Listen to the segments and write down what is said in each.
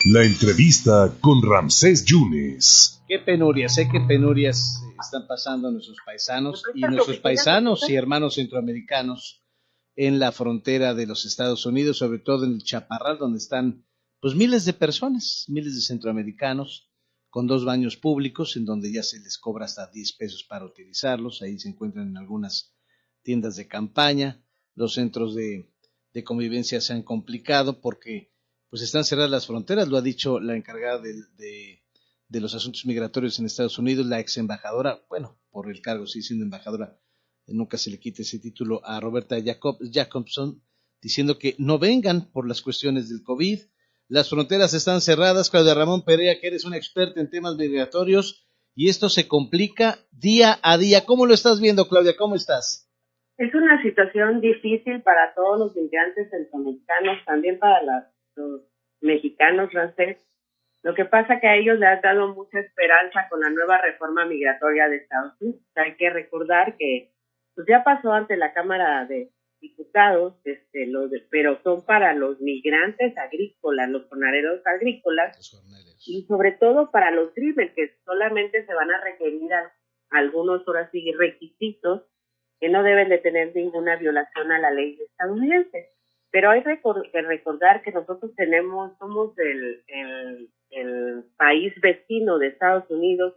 La entrevista con Ramsés Yunes. Qué penurias, qué penurias están pasando nuestros paisanos y hermanos centroamericanos en la frontera de los Estados Unidos, sobre todo en el Chaparral, donde están pues miles de personas, miles de centroamericanos, con 2 baños públicos, en donde ya se les cobra hasta 10 pesos para utilizarlos. Ahí se encuentran en algunas tiendas de campaña. Los centros de convivencia se han complicado porque pues están cerradas las fronteras, lo ha dicho la encargada de los asuntos migratorios en Estados Unidos, la ex embajadora, bueno, por el cargo sigue siendo embajadora, nunca se le quite ese título a Roberta Jacobson, diciendo que no vengan por las cuestiones del COVID. Las fronteras están cerradas. Claudia Ramón Perea, que eres una experta en temas migratorios, y esto se complica día a día. ¿Cómo lo estás viendo, Claudia? ¿Cómo estás? Es una situación difícil para todos los migrantes centroamericanos, también para los mexicanos, Ramsés. Lo que pasa que a ellos les ha dado mucha esperanza con la nueva reforma migratoria de Estados Unidos. Hay que recordar que pues ya pasó ante la Cámara de Diputados, pero son para los migrantes agrícolas, los jornaleros agrícolas, y sobre todo para los drivers, que solamente se van a requerir algunos, ahora sí, requisitos que no deben de tener ninguna violación a la ley estadounidense. Pero hay que recordar que nosotros somos el país vecino de Estados Unidos,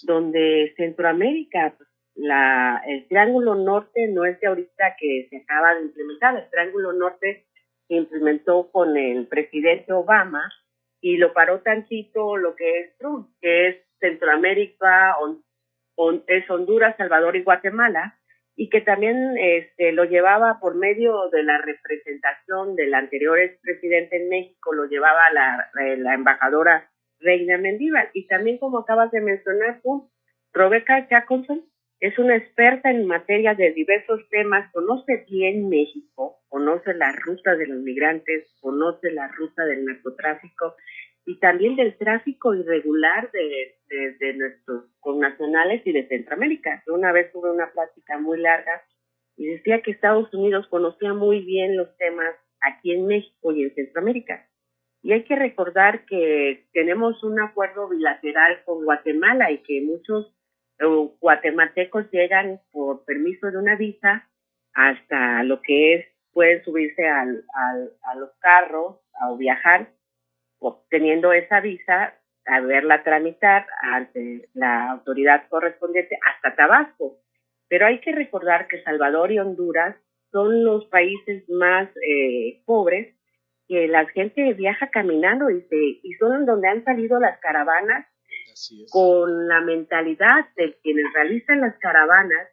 donde Centroamérica, el Triángulo Norte no es de ahorita que se acaba de implementar. El Triángulo Norte se implementó con el presidente Obama y lo paró tantito lo que es Trump, que es Centroamérica, es Honduras, Salvador y Guatemala, y que también lo llevaba por medio de la representación del anterior expresidente en México, lo llevaba la embajadora Reina Mendívar. Y también, como acabas de mencionar tú, Rebecca Jacobson es una experta en materia de diversos temas, conoce bien México, conoce la ruta de los migrantes, conoce la ruta del narcotráfico y también del tráfico irregular de nuestros connacionales y de Centroamérica. Una vez tuve una plática muy larga y decía que Estados Unidos conocía muy bien los temas aquí en México y en Centroamérica. Y hay que recordar que tenemos un acuerdo bilateral con Guatemala y que muchos guatemaltecos llegan por permiso de una visa hasta lo que es, pueden subirse a los carros o viajar obteniendo esa visa, a verla tramitar ante la autoridad correspondiente hasta Tabasco. Pero hay que recordar que Salvador y Honduras son los países más pobres, que la gente viaja caminando y son donde han salido las caravanas con la mentalidad de quienes realizan las caravanas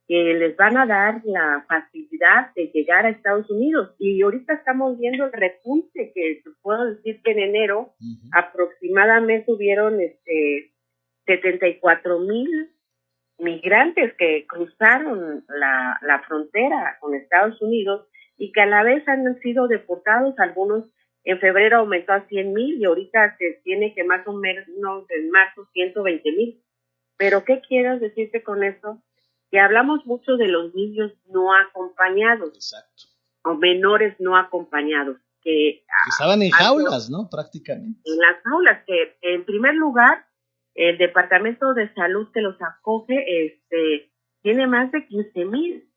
que les van a dar la facilidad de llegar a Estados Unidos. Y ahorita estamos viendo el repunte, que puedo decir que en enero aproximadamente hubieron 74,000 migrantes que cruzaron la frontera con Estados Unidos y que a la vez han sido deportados. Algunos en febrero aumentó a 100,000 y ahorita se tiene que más o menos en marzo 120,000. Pero ¿qué quiero decirte con eso? Que hablamos mucho de los niños no acompañados. Exacto. O menores no acompañados. Que estaban en jaulas, ¿no? Prácticamente. En las jaulas, que en primer lugar, el Departamento de Salud que los acoge tiene más de 15,000.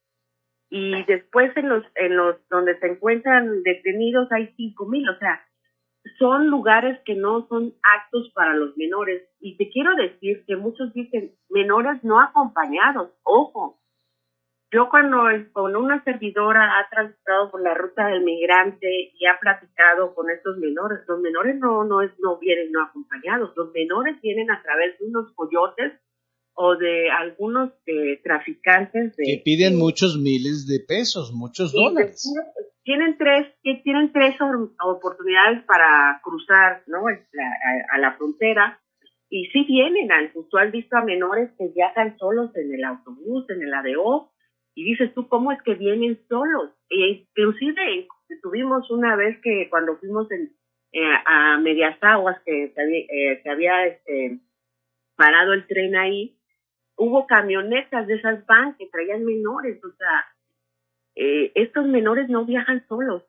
Y después en los donde se encuentran detenidos hay 5,000. O sea, son lugares que no son aptos para los menores. Y te quiero decir que muchos dicen menores no acompañados. Ojo, yo cuando con una servidora ha transitado por la ruta del migrante y ha platicado con estos menores, los menores no vienen no acompañados. Los menores vienen a través de unos coyotes o de algunos traficantes que piden muchos miles de pesos, muchos dólares. Tienen tres oportunidades para cruzar, ¿no? a la frontera, y sí vienen. Tú has visto a menores que viajan solos en el autobús, en el ADO, y dices tú, ¿cómo es que vienen solos? E inclusive tuvimos una vez que cuando fuimos a Medias Aguas, que se había parado el tren ahí, hubo camionetas de esas vans que traían menores. O sea, estos menores no viajan solos,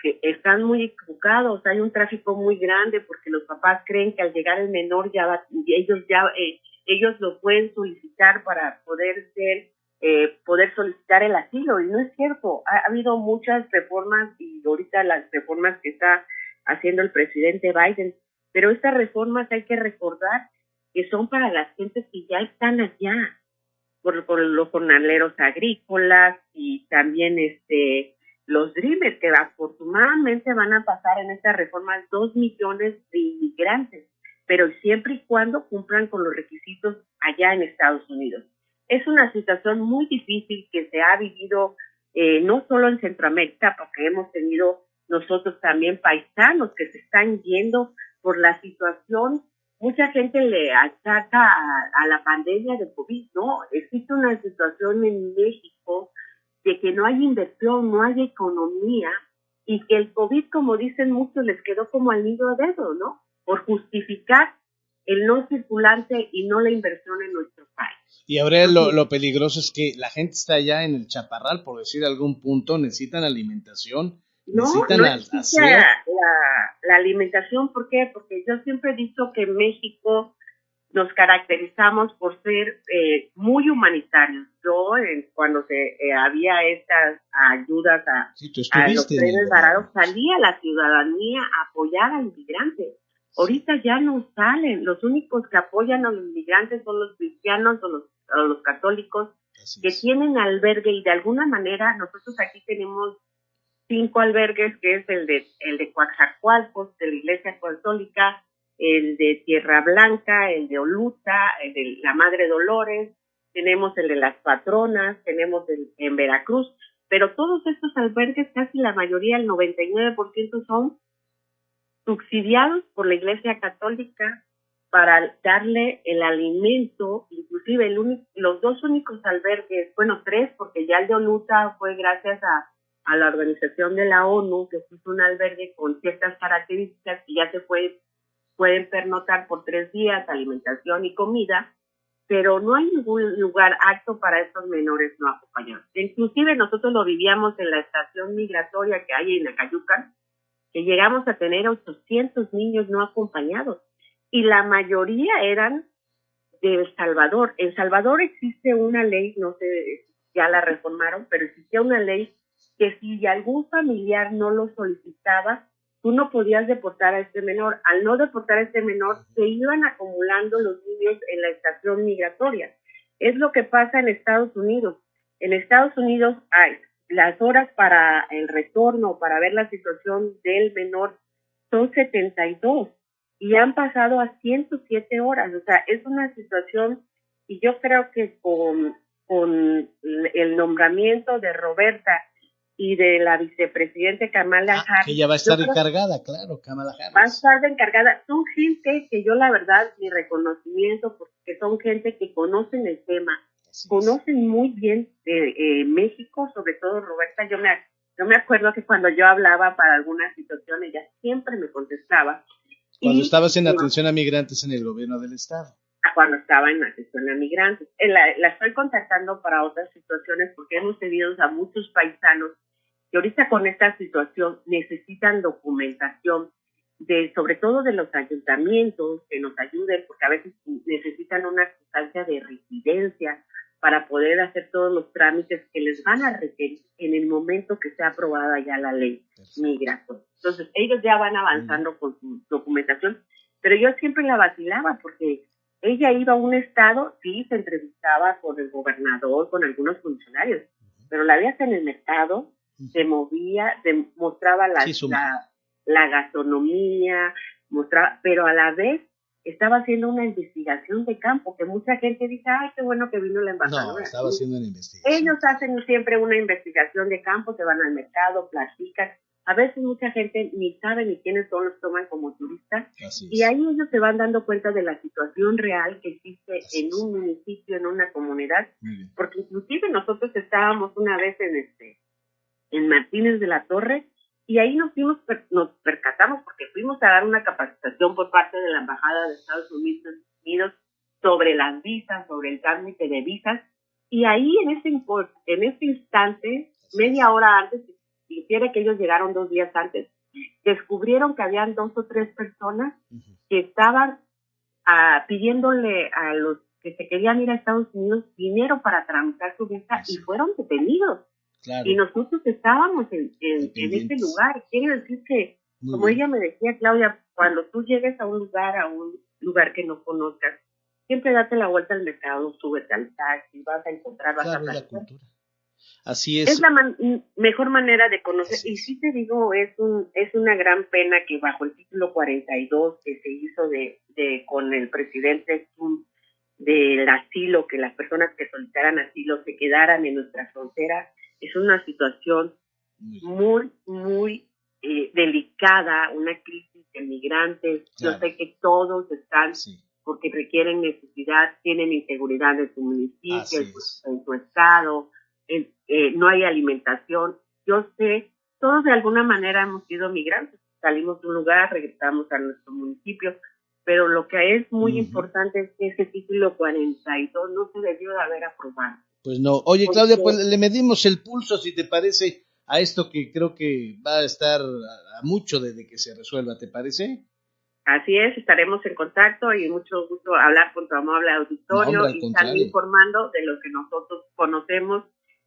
que están muy equivocados. Hay un tráfico muy grande porque los papás creen que al llegar el menor ellos lo pueden solicitar para poder solicitar el asilo, y no es cierto. Ha habido muchas reformas, y ahorita las reformas que está haciendo el presidente Biden, pero estas reformas hay que recordar que son para las gentes que ya están allá, por los jornaleros agrícolas y también los Dreamers, que afortunadamente van a pasar en esta reforma 2 millones de inmigrantes, pero siempre y cuando cumplan con los requisitos allá en Estados Unidos. Es una situación muy difícil que se ha vivido no solo en Centroamérica, porque hemos tenido nosotros también paisanos que se están yendo por la situación. Mucha gente le achaca a la pandemia de COVID. No, existe una situación en México de que no hay inversión, no hay economía, y que el COVID, como dicen muchos, les quedó como al nido de dedo, ¿no? Por justificar el no circulante y no la inversión en nuestro país. Y ahora lo peligroso es que la gente está allá en el Chaparral, por decir algún punto, necesitan alimentación, necesitan existe la alimentación. ¿Por qué? Porque yo siempre he dicho que en México nos caracterizamos por ser muy humanitarios. Yo, cuando había estas ayudas a los trenes baratos, salía la ciudadanía a apoyar al inmigrante. Ahorita ya no salen. Los únicos que apoyan a los inmigrantes son los cristianos o los católicos, que tienen albergue, y de alguna manera nosotros aquí tenemos 5 albergues, que es el de Coatzacoalcos, de la Iglesia Católica, el de Tierra Blanca, el de Oluta, el de la Madre Dolores, tenemos el de las Patronas, tenemos en Veracruz, pero todos estos albergues, casi la mayoría, el 99% son subsidiados por la Iglesia Católica para darle el alimento. Inclusive los 2 únicos albergues, bueno, 3, porque ya el de Oluta fue gracias a la organización de la ONU, que puso un albergue con ciertas características que ya se pueden pernotar por 3 días, alimentación y comida, pero no hay ningún lugar apto para estos menores no acompañados. Inclusive nosotros lo vivíamos en la estación migratoria que hay en Acayucan, que llegamos a tener 800 niños no acompañados, y la mayoría eran de El Salvador. En Salvador existe una ley, no sé, ya la reformaron, pero existía una ley que si algún familiar no lo solicitaba, tú no podías deportar a este menor. Al no deportar a este menor, se iban acumulando los niños en la estación migratoria. Es lo que pasa en Estados Unidos. En Estados Unidos hay las horas para el retorno, para ver la situación del menor, son 72 y han pasado a 107 horas. O sea, es una situación, y yo creo que con el nombramiento de Roberta y de la vicepresidenta Kamala Harris. Que ella va a estar encargada, claro, Kamala Harris. Va a estar encargada. Son gente que yo, la verdad, mi reconocimiento, porque son gente que conocen el tema, conocen muy bien México, sobre todo Roberta. Yo me acuerdo que cuando yo hablaba para alguna situación, ella siempre me contestaba. Cuando estabas en atención a migrantes en el gobierno del estado. Cuando estaba en atención a migrantes. La estoy contactando para otras situaciones porque hemos tenido a muchos paisanos que ahorita con esta situación necesitan documentación, sobre todo de los ayuntamientos, que nos ayuden, porque a veces necesitan una constancia de residencia para poder hacer todos los trámites que les van a requerir en el momento que sea aprobada ya la ley migratoria. Entonces, ellos ya van avanzando con su documentación, pero yo siempre la vacilaba porque ella iba a un estado, sí, se entrevistaba con el gobernador, con algunos funcionarios, pero la veías en el mercado, se movía, mostraba la gastronomía, pero a la vez estaba haciendo una investigación de campo, que mucha gente dice, ay, qué bueno que vino la embajadora. No, estaba haciendo una investigación. Ellos hacen siempre una investigación de campo, se van al mercado, platican. A veces mucha gente ni sabe ni quiénes son, los toman como turistas. Y ahí ellos se van dando cuenta de la situación real que existe en un municipio, en una comunidad. Porque inclusive nosotros estábamos una vez en Martínez de la Torre, y ahí nos percatamos porque fuimos a dar una capacitación por parte de la Embajada de Estados Unidos sobre las visas, sobre el trámite de visas, y ahí en ese instante, media hora antes, infiere que ellos llegaron 2 días antes, descubrieron que habían 2 o 3 personas que estaban pidiéndole a los que se querían ir a Estados Unidos dinero para tramitar su visa y fueron detenidos. Claro. Y nosotros estábamos en ese lugar. Quiere decir que, como ella me decía, Claudia, cuando tú llegues a un lugar que no conozcas, siempre date la vuelta al mercado, súbete al taxi, vas a encontrar, vas a platicar. Así es. Es la mejor manera de conocer. Y sí te digo, es una gran pena que bajo el título 42 que se hizo con el presidente del asilo, que las personas que solicitaran asilo se quedaran en nuestra frontera, es una situación muy, muy delicada, una crisis de migrantes. Claro. Yo sé que todos están, porque requieren necesidad, tienen inseguridad en su municipio, en su estado, no hay alimentación. Yo sé, todos de alguna manera hemos sido migrantes, salimos de un lugar, regresamos a nuestro municipio, pero lo que es muy importante es que ese título 42 no se debió de haber aprobado. Pues no. Oye, Claudia, pues le medimos el pulso, si te parece, a esto que creo que va a estar a mucho desde que se resuelva, ¿te parece? Así es, estaremos en contacto y mucho gusto hablar con tu amable auditorio y estar informando de lo que nosotros conocemos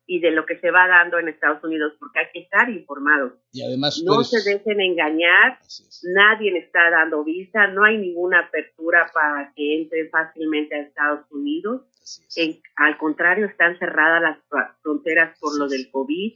y de lo que se va dando en Estados Unidos, porque hay que estar informados. Y además no se dejen engañar, nadie está dando visa, no hay ninguna apertura para que entren fácilmente a Estados Unidos. Al contrario, están cerradas las fronteras por lo del COVID,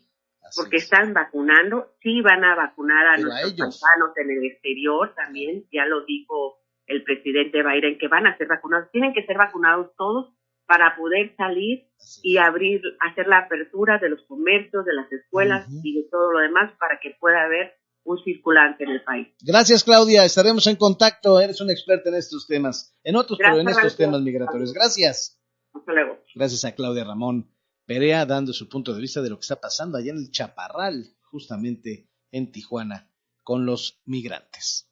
porque están vacunando. Sí van a vacunar a nuestros paisanos en el exterior también, ya lo dijo el presidente Biden, que van a ser vacunados. Tienen que ser vacunados todos para poder salir y hacer la apertura de los comercios, de las escuelas y de todo lo demás para que pueda haber un circulante en el país. Gracias, Claudia. Estaremos en contacto. Eres una experta en estos temas, en otros, pero en estos temas migratorios. Gracias. Hasta luego. Gracias a Claudia Ramón Perea, dando su punto de vista de lo que está pasando allá en el Chaparral, justamente en Tijuana, con los migrantes.